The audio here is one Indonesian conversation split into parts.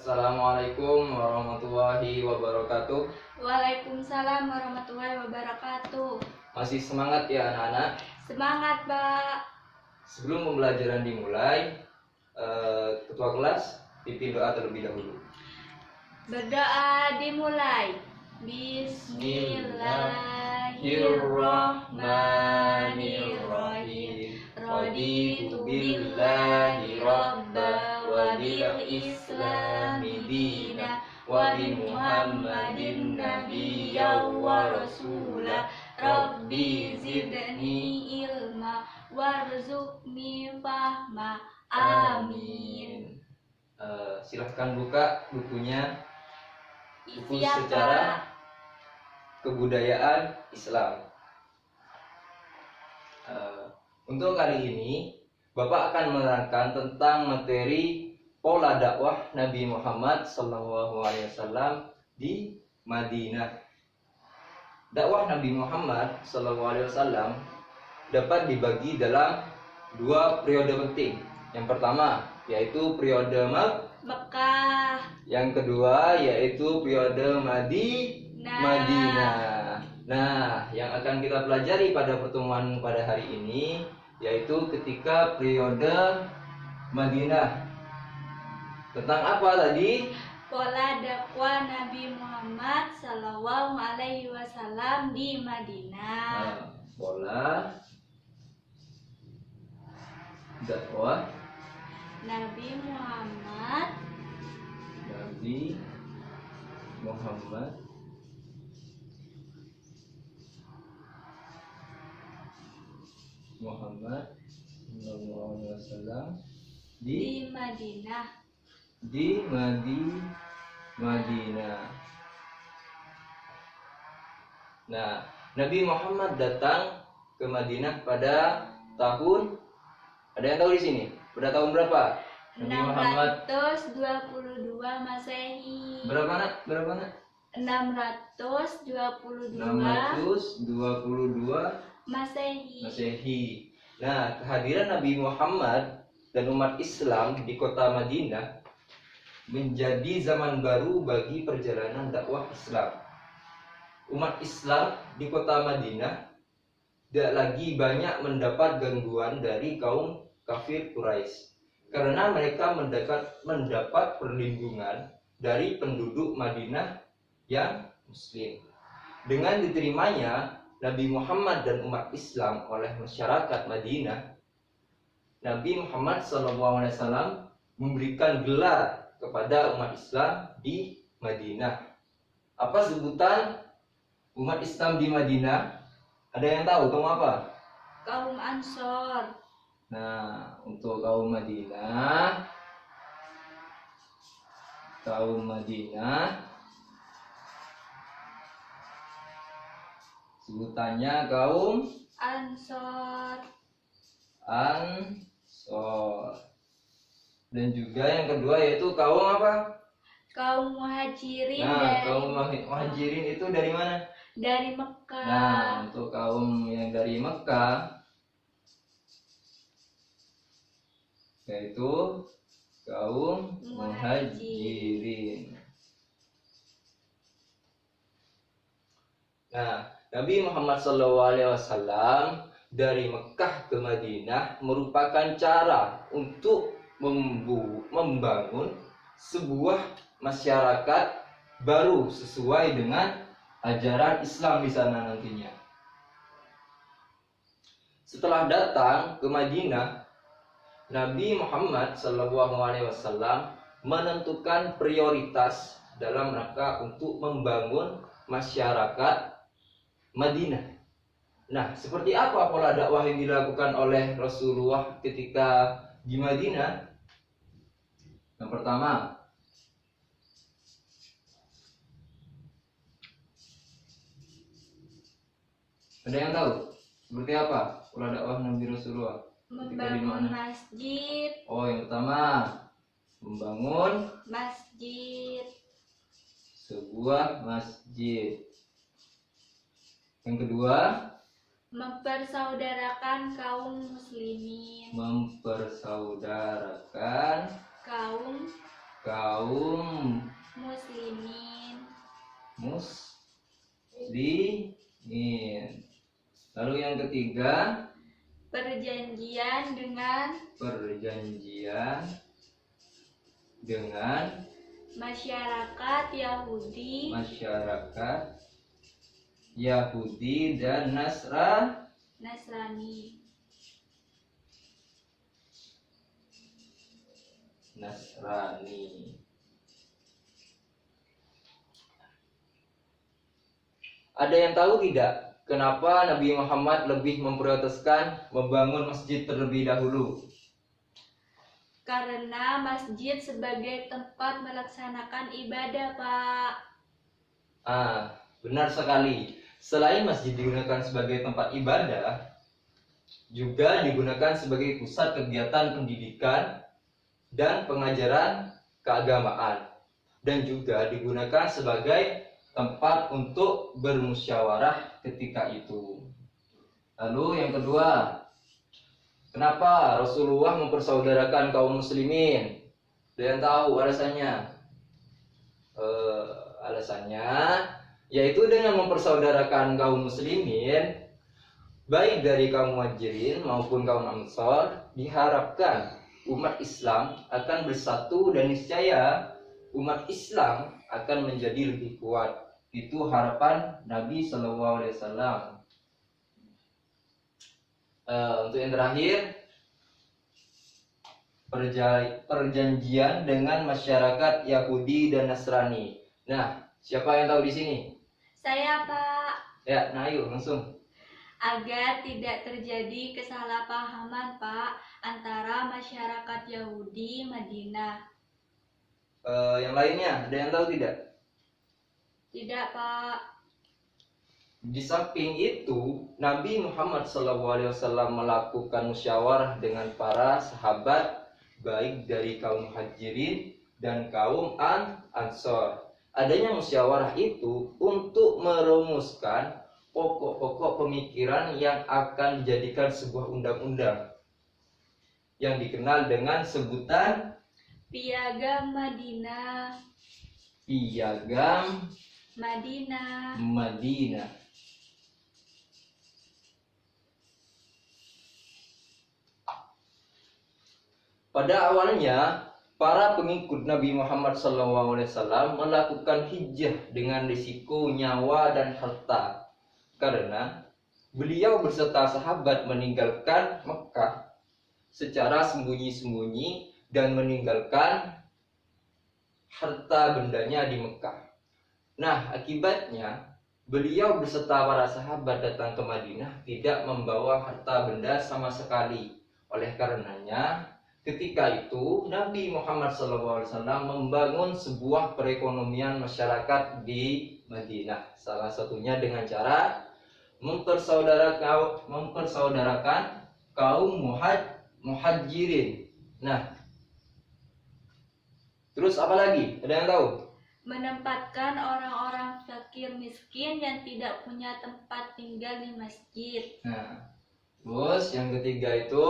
Assalamualaikum warahmatullahi wabarakatuh. Waalaikumsalam warahmatullahi wabarakatuh. Masih semangat ya anak-anak? Semangat, Pak. Sebelum pembelajaran dimulai, ketua kelas pimpin doa terlebih dahulu. Berdoa dimulai. Bismillahirrahmanirrahim. Raditu billahi rabba wa bil islami dina wa bi Muhammadin nabiyya wa rasula. Rabbi zidni ilma warzuqni fahma. Amin. Silahkan buka bukunya, buku Siap, sejarah Pak. kebudayaan Islam. Untuk kali ini Bapak akan menerangkan tentang materi pola dakwah Nabi Muhammad SAW di Madinah. Dakwah Nabi Muhammad SAW dapat dibagi dalam dua periode penting. Yang pertama yaitu periode Mekah. Yang kedua yaitu periode Madinah. Nah, yang akan kita pelajari pada pertemuan pada hari ini yaitu ketika periode Madinah. Tentang apa tadi? Pola dakwah Nabi Muhammad Sallallahu Alaihi Wasallam di Madinah. Pola dakwah Nabi Muhammad Sallallahu Alaihi Wasallam di Madinah. Madinah. Nah, Nabi Muhammad datang ke Madinah pada tahun, ada yang tahu di sini? Pada tahun berapa? Nabi Muhammad 622 Masehi. Berapa nak? 622 Masehi. Nah, kehadiran Nabi Muhammad dan umat Islam di kota Madinah menjadi zaman baru bagi perjalanan dakwah Islam. Umat Islam di kota Madinah tidak lagi banyak mendapat gangguan dari kaum kafir Quraisy, karena mereka mendapat perlindungan dari penduduk Madinah yang Muslim. Dengan diterimanya Nabi Muhammad dan umat Islam oleh masyarakat Madinah, Nabi Muhammad SAW memberikan gelar kepada umat Islam di Madinah. Apa sebutan umat Islam di Madinah? Ada yang tahu kaum apa? Kaum Ansor. Nah, untuk kaum Madinah sebutannya kaum Ansor. Dan juga yang kedua yaitu kaum apa? Kaum Muhajirin. Nah, kaum Muhajirin itu dari mana? Dari Mekah. Nah, untuk kaum yang dari Mekah yaitu kaum Muhajirin. Nah, Nabi Muhammad SAW dari Mekah ke Madinah merupakan cara untuk membangun sebuah masyarakat baru sesuai dengan ajaran Islam di sana nantinya. Setelah datang ke Madinah, Nabi Muhammad SAW menentukan prioritas dalam rangka untuk membangun masyarakat Madinah. Nah, seperti apa pola dakwah yang dilakukan oleh Rasulullah ketika di Madinah? Yang pertama, ada yang tahu seperti apa pola dakwah Nabi Rasulullah? Membangun masjid. Oh, yang pertama membangun masjid. Sebuah masjid. Yang kedua, mempersaudarakan kaum muslimin. Mempersaudarakan kaum kaum muslimin. Lalu yang ketiga, perjanjian dengan masyarakat Yahudi dan Nasrani. Ada yang tahu tidak kenapa Nabi Muhammad lebih memprioritaskan membangun masjid terlebih dahulu? Karena masjid sebagai tempat melaksanakan ibadah, Pak. Benar sekali. Selain masjid digunakan sebagai tempat ibadah, juga digunakan sebagai pusat kegiatan pendidikan dan pengajaran keagamaan, dan juga digunakan sebagai tempat untuk bermusyawarah ketika itu. Lalu yang kedua, kenapa Rasulullah mempersaudarakan kaum muslimin? Ada yang tahu alasannya? Alasannya yaitu dengan mempersaudarakan kaum muslimin, baik dari kaum muhajirin maupun kaum ansor, diharapkan umat Islam akan bersatu dan niscaya umat Islam akan menjadi lebih kuat. Itu harapan Nabi Shallallahu Alaihi Wasallam. Untuk yang terakhir, perjanjian dengan masyarakat Yahudi dan Nasrani. Nah, siapa yang tahu di sini? Saya, Pak. Ya, nah ayo langsung. Agar tidak terjadi kesalahpahaman, Pak, antara masyarakat Yahudi Madinah. Yang lainnya, ada yang tahu tidak? Tidak, Pak. Di samping itu, Nabi Muhammad SAW melakukan musyawarah dengan para sahabat, baik dari kaum muhajirin dan kaum ansor. Adanya musyawarah itu untuk merumuskan pokok-pokok pemikiran yang akan dijadikan sebuah undang-undang yang dikenal dengan sebutan Piagam Madinah. Pada awalnya, para pengikut Nabi Muhammad SAW melakukan hijrah dengan risiko nyawa dan harta, karena beliau beserta sahabat meninggalkan Mekah secara sembunyi-sembunyi dan meninggalkan harta bendanya di Mekah. Nah, akibatnya beliau beserta para sahabat datang ke Madinah tidak membawa harta benda sama sekali. Oleh karenanya, ketika itu Nabi Muhammad SAW membangun sebuah perekonomian masyarakat di Madinah. Salah satunya dengan cara mempersaudarakan kaum muhajirin. Nah, terus apa lagi? Ada yang tahu? Menempatkan orang-orang fakir miskin yang tidak punya tempat tinggal di masjid. Nah, terus yang ketiga itu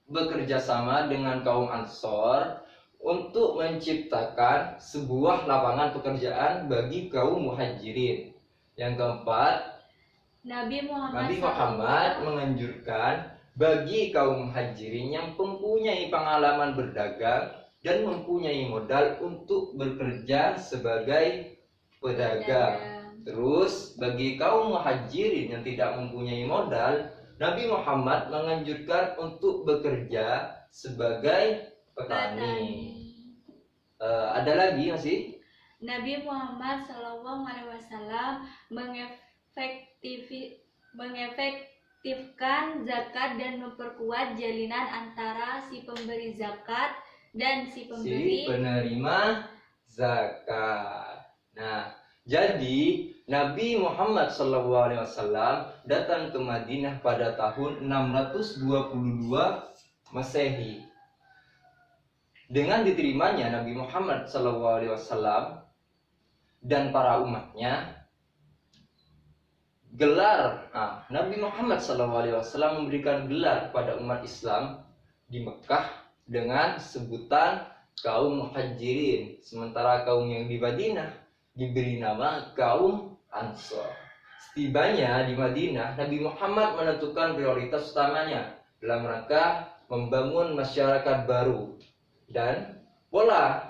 bekerja sama dengan kaum ansor untuk menciptakan sebuah lapangan pekerjaan bagi kaum muhajirin. Yang keempat, Nabi Muhammad menganjurkan bagi kaum muhajirin yang mempunyai pengalaman berdagang dan mempunyai modal untuk bekerja sebagai pedagang. Terus bagi kaum muhajirin yang tidak mempunyai modal, Nabi Muhammad menganjurkan untuk bekerja sebagai petani. Ada lagi masih? Nabi Muhammad SAW mengefektifkan zakat dan memperkuat jalinan antara si pemberi zakat dan si penerima zakat. Nah, jadi Nabi Muhammad SAW datang ke Madinah pada tahun 622 Masehi. Dengan diterimanya Nabi Muhammad SAW dan para umatnya, Nabi Muhammad SAW memberikan gelar kepada umat Islam di Mekah dengan sebutan kaum Muhajirin, sementara kaum yang di Madinah diberi nama kaum Ansor. Setibanya di Madinah, Nabi Muhammad menentukan prioritas utamanya dalam rangka membangun masyarakat baru, dan pola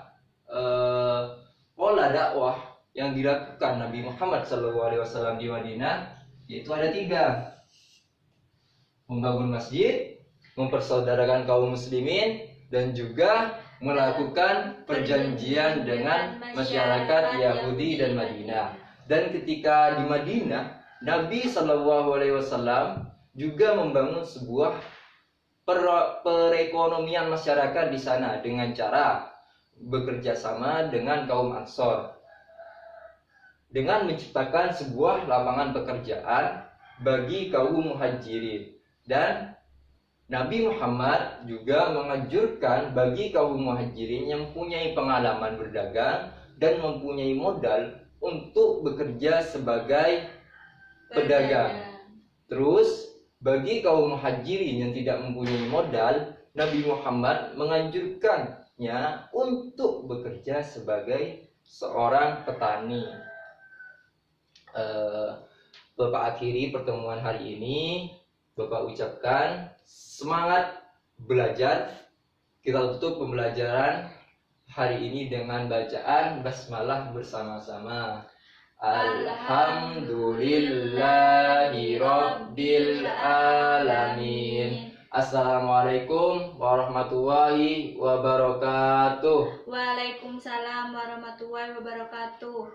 dakwah yang dilakukan Nabi Muhammad SAW di Madinah yaitu ada 3: membangun masjid, mempersaudarakan kaum muslimin, dan juga melakukan perjanjian dengan masyarakat Yahudi dan Madinah. Dan ketika di Madinah, Nabi SAW juga membangun sebuah perekonomian masyarakat di sana dengan cara bekerja sama dengan kaum Ansor, dengan menciptakan sebuah lapangan pekerjaan bagi kaum Muhajirin. Dan Nabi Muhammad juga menganjurkan bagi kaum Muhajirin yang mempunyai pengalaman berdagang dan mempunyai modal untuk bekerja sebagai pedagang. Terus bagi kaum Muhajirin yang tidak mempunyai modal, Nabi Muhammad menganjurkannya untuk bekerja sebagai seorang petani. Bapak akhiri pertemuan hari ini. Bapak ucapkan semangat belajar. Kita tutup pembelajaran hari ini dengan bacaan basmalah bersama-sama. Alhamdulillahi Rabbil Alamin. Assalamualaikum warahmatullahi wabarakatuh. Waalaikumsalam warahmatullahi wabarakatuh.